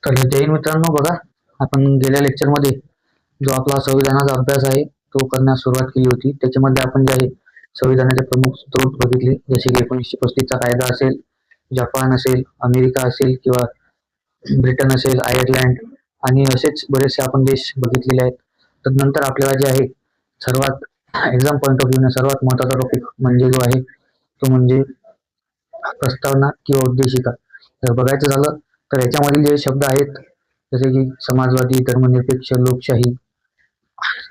तर जय हिंद मित्रांनो, बघा आपण गेल्या लेक्चरमध्ये जो आपला संविधानाचा अभ्यास आहे तो करण्यास सुरुवात केली होती. त्याच्यामध्ये आपण जे आहे संविधानाचे प्रमुख स्त्रोत बघितले, जसे की 1935चा कायदा असेल, जपान असेल, अमेरिका असेल किंवा ब्रिटन असेल, आयर्लंड आणि असेच बरेचसे आपण देश बघितलेले आहेत. तदनंतर आपल्याला जे आहे सर्वात एक्झाम पॉईंट ऑफ व्ह्यू सर्वात महत्वाचा टॉपिक म्हणजे जो आहे तो म्हणजे प्रस्तावना किंवा उद्देशिका. जर बघायचं झालं तर याच्यामधील जे शब्द आहेत जसे की समाजवादी, धर्मनिरपेक्ष, लोकशाही,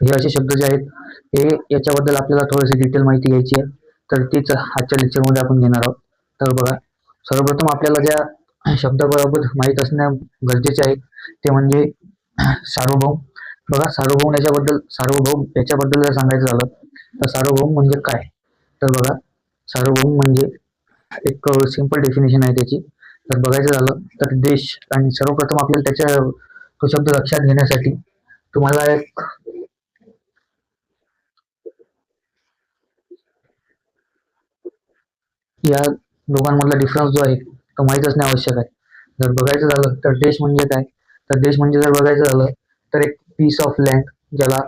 हे असे शब्द जे आहेत हे याच्याबद्दल आपल्याला थोडीशी डिटेल माहिती घ्यायची आहे. तर तीच आजच्या लेक्चरमध्ये आपण घेणार आहोत. तर बघा, सर्वप्रथम आपल्याला ज्या शब्दाबरोबर माहीत असणे गरजेचे आहे ते म्हणजे सार्वभौम. बघा, सार्वभौम याच्याबद्दल जर सांगायचं झालं तर सार्वभौम म्हणजे काय? तर बघा, सार्वभौम म्हणजे एक सिंपल डेफिनेशन आहे त्याची. तर बघायचं झालं तर देश, आणि सर्वप्रथम आपल्याला त्याच्या तो शब्द लक्षात घेण्यासाठी तुम्हाला एक या दोघांमधला डिफरन्स जो आहे तो माहीत असणे आवश्यक आहे. जर बघायचं झालं तर देश म्हणजे काय? तर देश म्हणजे जर बघायचं झालं तर एक पीस ऑफ लँड, ज्याला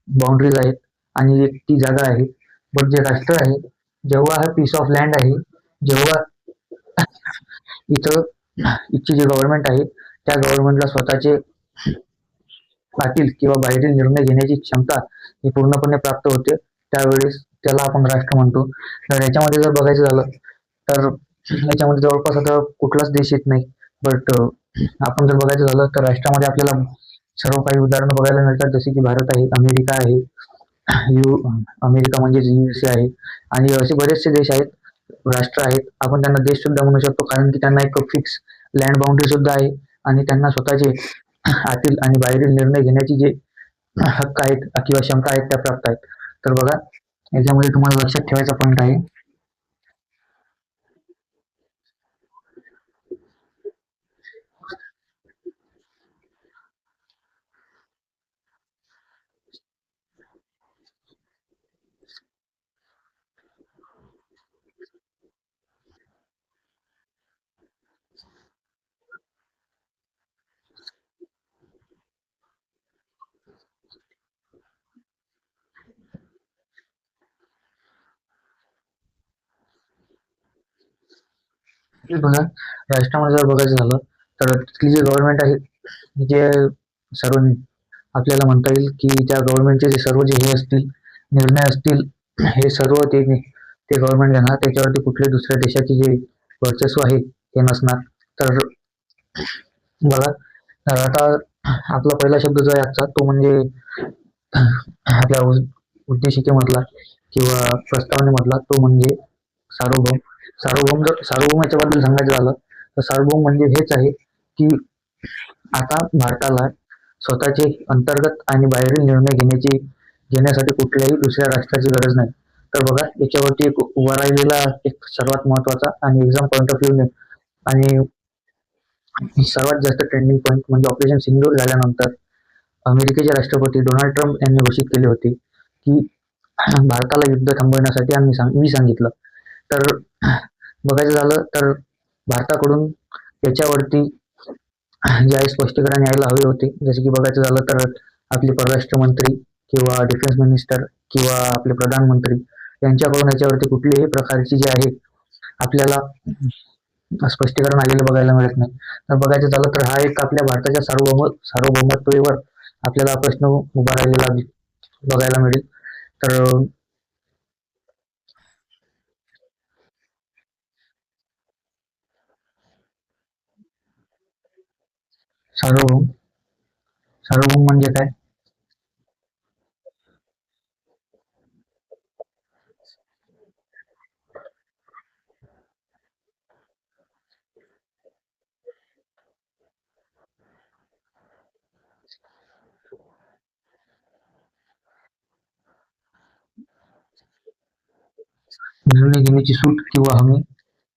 बाउंड्रीज आहेत आणि एक ती जागा आहे. बट जे राष्ट्र आहे, जेव्हा हा पीस ऑफ लँड आहे, जेव्हा इथं इथची जी गव्हर्नमेंट आहे त्या गव्हर्नमेंटला स्वतःचे आतील किंवा बाहेरील निर्णय घेण्याची क्षमता ही पूर्णपणे प्राप्त होते, त्यावेळेस त्याला आपण राष्ट्र म्हणतो. तर याच्यामध्ये जर बघायचं झालं तर याच्यामध्ये जवळपास आता कुठलाच देश येत नाही. बट आपण जर बघायचं झालं तर राष्ट्रामध्ये आपल्याला सर्व काही उदाहरणं बघायला मिळतात, जसे की भारत आहे, अमेरिका आहे, यू अमेरिका म्हणजे USA आहे, आणि असे बरेचसे देश आहेत, राष्ट्र आहेत. आपण त्यांना देश सुद्धा म्हणू शकतो, कारण की त्यांना एक फिक्स लँड बाउंड्री सुद्धा आहे आणि त्यांना स्वतःचे आतील आणि बाहेरील निर्णय घेण्याची जे हक्क आहेत किंवा क्षमता आहेत त्या प्राप्त आहेत. तर बघा, याच्यामध्ये तुम्हाला लक्षात ठेवायचा पॉईंट आहे की बघा, राष्ट्रामध्ये जर बघायचं झालं तर तिथली जी गव्हर्नमेंट आहे, जे सर्व आपल्याला म्हणता येईल की त्या गव्हर्नमेंटचे जे सर्व जे हे असतील निर्णय असतील, हे सर्व ते गव्हर्नमेंट घेणार, त्याच्यावरती कुठल्याही दुसऱ्या देशाचे जे वर्चस्व आहे ते नसणार. तर बघा, आता आपला पहिला शब्द जो आहे आजचा तो म्हणजे आपल्या उद्देशिकेमधला किंवा प्रस्तावनेमधला तो म्हणजे सार्वभौम. सार्वभौम याच्याबद्दल सांगायचं झालं तर सार्वभौम म्हणजे हेच आहे की आता भारताला स्वतःचे अंतर्गत आणि बाहेरील निर्णय घेण्यासाठी कुठल्याही दुसऱ्या राष्ट्राची गरज नाही. तर बघा, याच्यावरती एक उभा राहिलेला एक सर्वात महत्वाचा आणि एक्झाम पॉईंट ऑफ व्ह्यू आणि सर्वात जास्त ट्रेंडिंग पॉईंट म्हणजे ऑपरेशन सिंदूर झाल्यानंतर अमेरिकेचे राष्ट्रपती डोनाल्ड ट्रम्प यांनी घोषित केले होते की भारताला युद्ध थांबवण्यासाठी मी सांगितलं. तर बघायचं झालं तर भारताकडून याच्यावरती जे आहे स्पष्टीकरण यायला हवे होते. जसे की बघायचं झालं तर आपले परराष्ट्र मंत्री किंवा डिफेन्स मिनिस्टर किंवा आपले प्रधानमंत्री यांच्याकडून याच्यावरती कुठल्याही प्रकारची जे आहे आपल्याला स्पष्टीकरण आलेलं बघायला मिळत नाही. तर बघायचं झालं तर हा एक आपल्या भारताच्या सार्वभौमत्वावर आपल्याला प्रश्न उभा राहिलेला बघायला मिळेल. तर सार्वभौम सार्वभौम म्हणजे काय? निर्णय घेण्याची सूट किंवा हमी.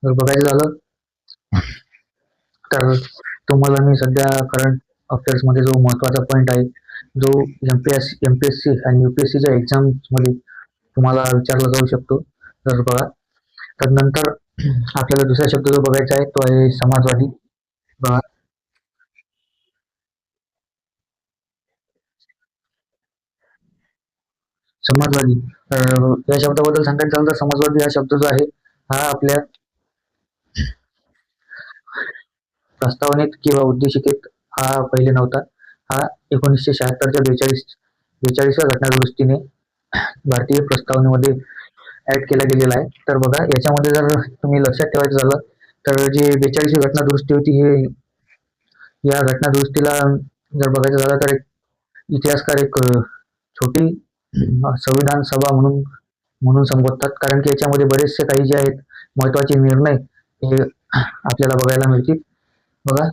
जर बघायचं झालं तर तुम्हाला मी सध्या करंट अफेअर्स मध्ये जो महत्वाचा पॉईंट आहे, जो एमपीएससी आणि UPSCच्या एक्झाम्समध्ये तुम्हाला विचारला जाऊ शकतो. तर बघा, तर नंतर आपल्याला दुसरा शब्द जो बघायचा आहे तो आहे समाजवादी. बघा, समाजवादी. या शब्दाबद्दल सांगायचं झालं तर समाजवादी हा शब्द जो आहे हा आपल्या प्रस्तावनेत किंवा उद्देशिकेत हा पहिले नव्हता. हा 1976च्या 42व्या घटनादुरुस्तीने भारतीय प्रस्तावनेमध्ये ऍड केला गेलेला आहे. तर बघा याच्यामध्ये जर तुम्ही लक्षात ठेवायचं झालं तर जी 42वी घटनादुरुस्ती होती हे या घटनादुरुस्तीला जर बघायचं झालं तर एक इतिहासकार एक छोटी संविधान सभा म्हणून म्हणून संबोधतात, कारण की याच्यामध्ये बरेचसे काही जे आहेत महत्वाचे निर्णय हे आपल्याला बघायला मिळतील. बघा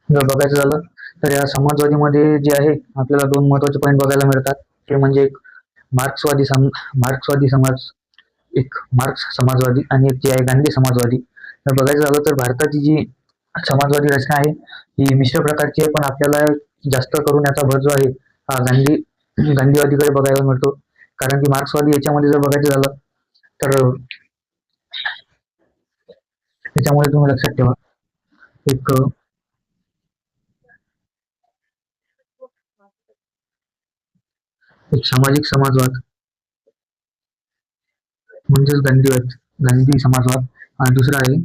जर बघायचं झालं तर या समाजवादीमध्ये जे आहे आपल्याला दोन महत्वाचे पॉईंट बघायला मिळतात. ते म्हणजे एक मार्क्सवादी मार्क्सवादी समाज, एक मार्क्स समाजवादी आणि एक जे आहे गांधी समाजवादी. तर बघायचं झालं तर भारताची जी समाजवादी रचना आहे ही मिश्र प्रकारची आहे, पण आपल्याला जास्त करून याचा भर जो आहे हा गांधीवादीकडे बघायला मिळतो. कारण की मार्क्सवादी याच्यामध्ये जर बघायचं झालं तर त्याच्यामुळे तुम्ही लक्षात ठेवा एक एक सामाजिक समाजवाद म्हणजेच गांधी समाजवाद आणि दुसरा आहे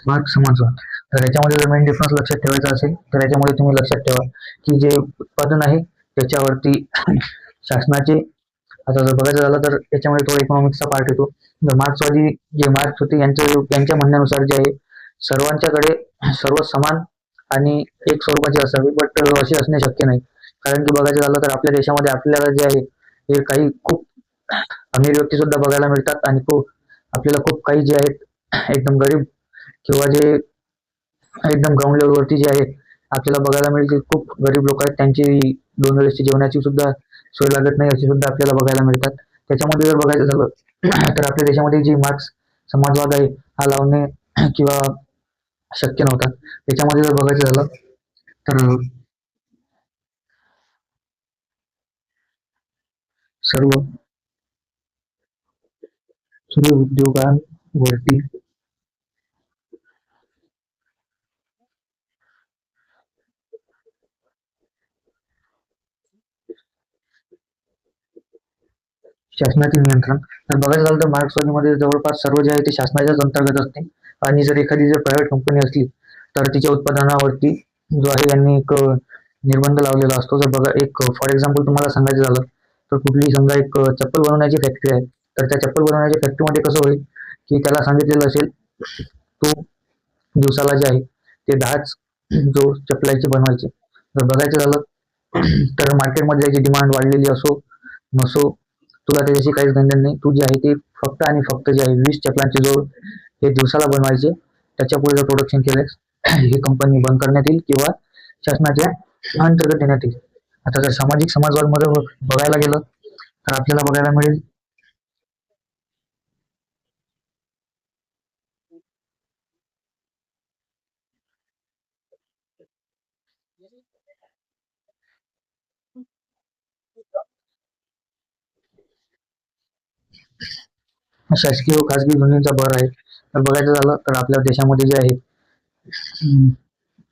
मार्क्स समाजवाद. तर याच्यामध्ये जर मेन डिफरन्स लक्षात ठेवायचा असेल तर याच्यामध्ये तुम्ही लक्षात ठेवा की जे उत्पादन आहे त्याच्यावरती शासनाचे, आता जर बघायचं झालं तर याच्यामध्ये थोडा इकॉनॉमिक्सचा पार्ट येतो. जर मार्क्सवादी जे मार्क्स होते यांच्या म्हणण्यानुसार जे आहे सर्वांच्याकडे सर्व समान आणि एक स्वरूपाचे असावे, बट असे असणे शक्य नाही. कारण की बघायचं झालं तर आपल्या देशामध्ये आपल्याला जे आहे हे काही खूप अमीर व्यक्ती सुद्धा बघायला मिळतात आणि खूप आपल्याला खूप काही जे आहेत एकदम गरीब किंवा जे एकदम ग्राउंड लेवलवरती जे आहे आपल्याला बघायला मिळेल की खूप गरीब लोक आहेत, त्यांची दोन वेळेसची जेवणाची सुद्धा सोय लागत नाही अशी सुद्धा आपल्याला बघायला मिळतात. त्याच्यामध्ये जर बघायचं झालं तर आपल्या देशामध्ये जी मार्क्स समाजवाद आहे हा लावणे किंवा शक्य नव्हता. त्याच्यामध्ये जर बघायचं झालं तर सर्व सर्व उद्योगांवरती शासनाचे नियंत्रण. तर बघायचं झालं तर मार्क्सवादीमध्ये जवळपास सर्व जे आहे ते शासनाच्याच अंतर्गत असते. आणि जर एखादी जर प्रायव्हेट कंपनी असली तर तिच्या उत्पादनावरती जो आहे यांनी एक निर्बंध लावलेला असतो. जर बघा एक फॉर एक्झाम्पल तुम्हाला सांगायचं झालं तर कुठली समजा एक चप्पल बनवण्याची फॅक्टरी आहे, तर त्या चप्पल बनवण्याच्या फॅक्टरीमध्ये कसं होईल की त्याला सांगितलेलं असेल तो दिवसाला जे आहे ते 10च जो चपलाचे बनवायचे. जर बघायचं झालं तर मार्केटमध्ये त्याची डिमांड वाढलेली असो नसो, तुला त्याच्याशी काहीच घेणं नाही. तू जे आहे ते फक्त आणि फक्त जे आहे 20 चपलांचे जोड हे दिवसाला बनवायचे. त्याच्या पुढे जर प्रोडक्शन केल्यास ही कंपनी बंद करण्यात येईल किंवा शासनाच्या अंतर्गत देण्यात येईल. आता जर सामाजिक समाजवादमध्ये बघायला गेलं तर आपल्याला बघायला मिळेल शासकीय व खासगी दोन्हींचा भर आहे. तर बघायचं झालं तर आपल्या देशामध्ये जे आहे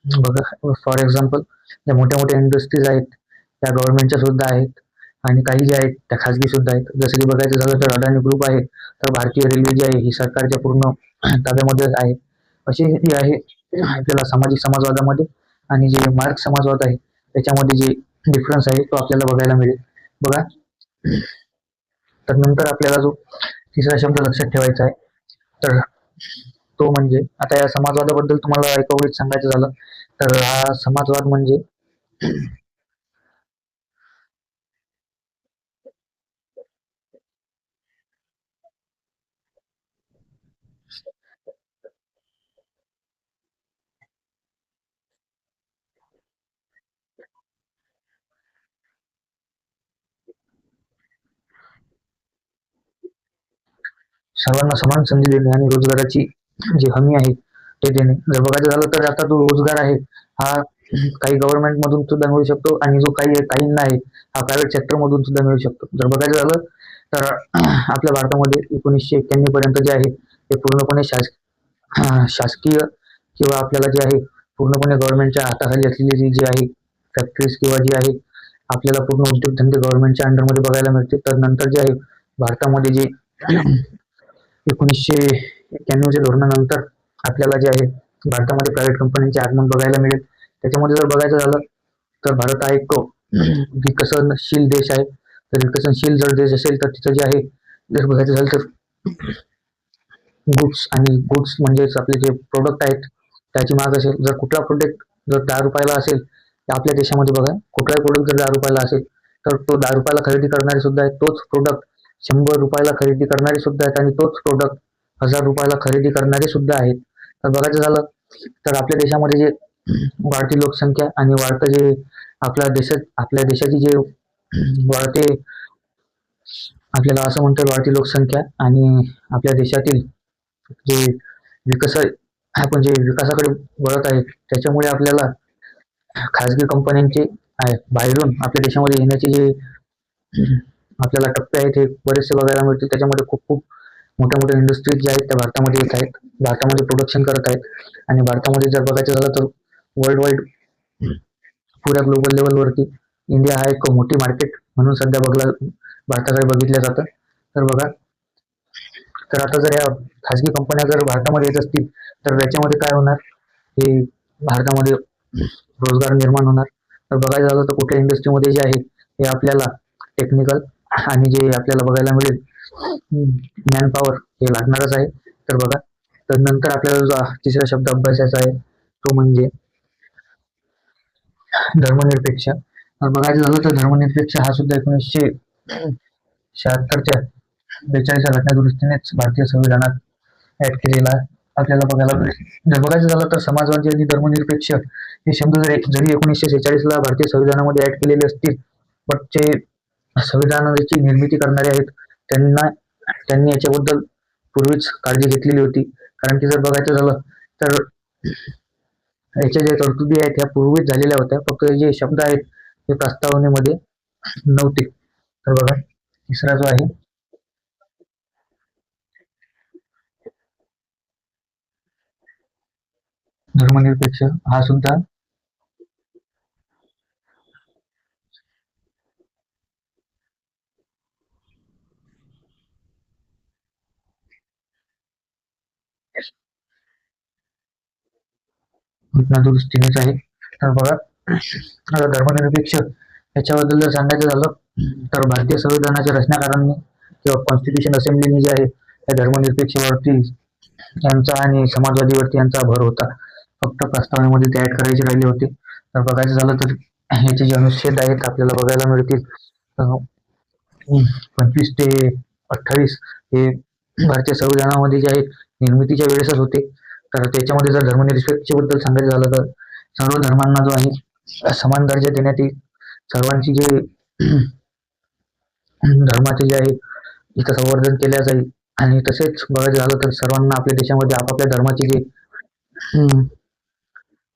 बघा फॉर एक्झाम्पल ज्या मोठ्या मोठ्या इंडस्ट्रीज आहेत त्या गव्हर्नमेंटच्या सुद्धा आहेत आणि काही ज्या आहेत त्या खाजगी सुद्धा आहेत. जसं की बघायचं झालं तर अदानी ग्रुप आहे, तर भारतीय रेल्वे जी आहे ही सरकारच्या पूर्ण ताब्यामध्ये आहे. अशी जी आहे आपल्याला सामाजिक समाजवादामध्ये आणि जे मार्क्स समाजवाद आहे त्याच्यामध्ये जे डिफरन्स आहे तो आपल्याला बघायला मिळेल. बघा तर नंतर आपल्याला जो तिसरा शब्द लक्षात ठेवायचा आहे तर तो म्हणजे, आता या समाजवादाबद्दल तुम्हाला एका ओळीत सांगायचं झालं तर हा समाजवाद म्हणजे सर्वांना समान संधी देणे आणि रोजगाराची जी हमी आहे ते देणे. जर बघायचं झालं तर आता जो रोजगार आहे हा काही गव्हर्नमेंट मधून सुद्धा मिळू शकतो आणि जो काहींना आहे हा प्रायव्हेट सेक्टर मधून सुद्धा मिळू शकतो. जर बघायचं झालं तर आपल्या भारतामध्ये 1991 पर्यंत जे आहे ते पूर्णपणे शासकीय किंवा आपल्याला जे आहे पूर्णपणे गव्हर्नमेंटच्या हाताखाली असलेली जी आहे फॅक्टरीज किंवा जी आहे आपल्याला पूर्ण उद्योगधंदे गव्हर्नमेंटच्या अंडरमध्ये बघायला मिळते. तर नंतर जे आहे भारतामध्ये जे 1991च्या धोरणानंतर आपल्याला जे आहे भारतामध्ये प्रायव्हेट कंपन्यांचे आगमन बघायला मिळेल. त्याच्यामध्ये जर बघायचं झालं तर भारत हा एक विकसनशील देश आहे. तर विकसनशील जर देश असेल तर तिथं जे आहे जर बघायचं झालं तर गुड्स म्हणजेच आपले जे प्रोडक्ट आहेत त्याची महाग असेल. जर कुठला प्रोडक्ट जर 10 रुपयाला असेल तर आपल्या देशामध्ये बघा कुठलाही प्रोडक्ट जर 10 रुपयाला असेल तर तो 10 रुपयाला खरेदी करणारे सुद्धा आहेत. तोच प्रोडक्ट 100 रुपयाला खरेदी करणारे सुद्धा आहेत आणि तोच प्रोडक्ट 1000 रुपयाला खरेदी करणारे सुद्धा आहेत. तर बघायचं झालं तर आपल्या देशामध्ये जे वाढती लोकसंख्या आणि वाढतं जे आपल्या देशाची जे वाढते आपल्याला असं म्हणता येईल वाढती लोकसंख्या आणि आपल्या देशातील जे विकस आपण जे विकासाकडे वळत आहे त्याच्यामुळे आपल्याला खाजगी कंपन्यांचे बाहेरून आपल्या देशामध्ये येण्याचे जे आपल्याला टप्पे आहेत हे बरेचसे बघायला मिळतील. त्याच्यामध्ये खूप खूप मोठ्या मोठ्या इंडस्ट्रीज ज्या आहेत त्या भारतामध्ये येत आहेत, भारतामध्ये प्रोडक्शन करत आहेत आणि भारतामध्ये जर बघायचं झालं तर वर्ल्ड वाईड पुऱ्या ग्लोबल लेवलवरती इंडिया हा एक मोठी मार्केट म्हणून सध्या भारताकडे बघितलं जातं. तर बघा तर आता जर या खाजगी कंपन्या जर भारतामध्ये येत असतील तर त्याच्यामध्ये काय होणार हे भारतामध्ये रोजगार निर्माण होणार. तर बघायचं झालं तर कुठल्या इंडस्ट्रीमध्ये जे आहे हे आपल्याला टेक्निकल आणि जे आपल्याला बघायला मिळेल मॅन पॉवर हे लागणारच आहे. तर बघा तर नंतर आपल्याला जो तिसरा शब्द अभ्यासाचा आहे तो म्हणजे धर्मनिरपेक्ष. बघायचं झालं तर धर्मनिरपेक्ष हा सुद्धा 1976च्या 42 घटना दुरुस्तीनेच भारतीय संविधानात ऍड केलेला आपल्याला बघायला मिळेल. जर बघायचं झालं तर समाजवादी आणि धर्मनिरपेक्ष हे शब्द जरी 1946ला भारतीय संविधानामध्ये ऍड केलेले असतील पण जे संविधानाची निर्मिती करणारे आहेत त्यांनी याच्याबद्दल पूर्वीच काळजी घेतलेली होती. कारण की जर बघायचं झालं तर याच्या ज्या तरतुदी आहेत ह्या पूर्वीच झालेल्या होत्या, फक्त जे शब्द आहेत ते प्रस्तावनेमध्ये नव्हते. तर बघा तिसरा जो आहे धर्मनिरपेक्ष हा सुद्धा घटना दुरुस्तीनेच आहे. तर बघा आता धर्मनिरपेक्ष याच्याबद्दल जर सांगायचं झालं तर भारतीय संविधानाच्या रचनाकारांनी किंवा कॉन्स्टिट्यूशन असेंब्लीने जे आहे त्या धर्मनिरपेक्षवरती यांचा आणि समाजवादीवरती यांचा भर होता. फक्त प्रस्तावनेमध्ये ते ऍड करायचे राहिले होते. तर बघायचं झालं तर याचे जे अनुच्छेद आहेत आपल्याला बघायला मिळतील 25 ते 28 हे भारतीय संविधानामध्ये जे आहे निर्मितीच्या वेळेसच होते. तर त्याच्यामध्ये जर धर्मनिरपेक्षबद्दल सांगायचं झालं तर सर्व धर्मांना जो आहे समान दर्जा देण्यात येईल. सर्वांची जे धर्माचे जे आहे इथं संवर्धन केल्या जाईल आणि तसेच बघायचं झालं तर सर्वांना आपल्या देशामध्ये आपापल्या धर्माचे जे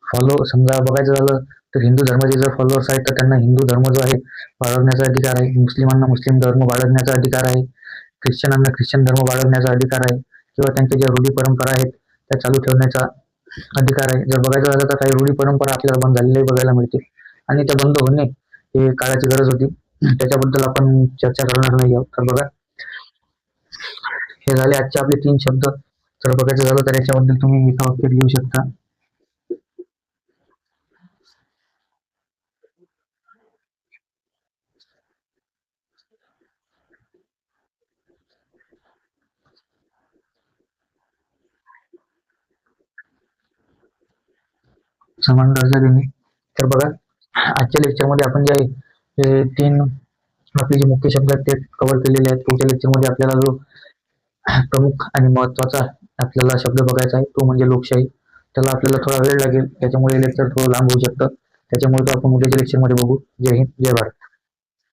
फॉलो समजा बघायचं झालं तर हिंदू धर्माचे जर फॉलोअर्स आहेत तर त्यांना हिंदू धर्म जो आहे बाळगण्याचा अधिकार आहे, मुस्लिमांना मुस्लिम धर्म बाळगण्याचा अधिकार आहे, ख्रिश्चनांना ख्रिश्चन धर्म बाळगण्याचा अधिकार आहे किंवा त्यांच्या ज्या रूढी परंपरा आहेत त्या चालू ठेवण्याचा अधिकार आहे. जर बघायचं झालं तर काही रूढी परंपरा आपल्याला बंद झालेल्या बघायला मिळते आणि त्या बंद होणे हे काळाची गरज होती. त्याच्याबद्दल आपण चर्चा करणार नाही आहोत. तर बघा हे झाले आजचे आपले 3 शब्द. जर बघायचं झालं तर याच्याबद्दल तुम्ही एका वाक्यात लिहू शकता. समान दर्जा देणे. तर बघा आजच्या लेक्चरमध्ये आपण जे आहे ते 3 आपले जे मुख्य शब्द आहेत ते कव्हर केलेले आहेत. पुढच्या लेक्चरमध्ये आपल्याला जो प्रमुख आणि महत्वाचा आपल्याला शब्द बघायचा आहे तो म्हणजे लोकशाही. त्याला आपल्याला थोडा वेळ लागेल, त्याच्यामुळे लेक्चर थोडं लांब होऊ शकतं. त्याच्यामुळे तो आपण उद्याच्या लेक्चरमध्ये बघू. जय हिंद, जय भारत.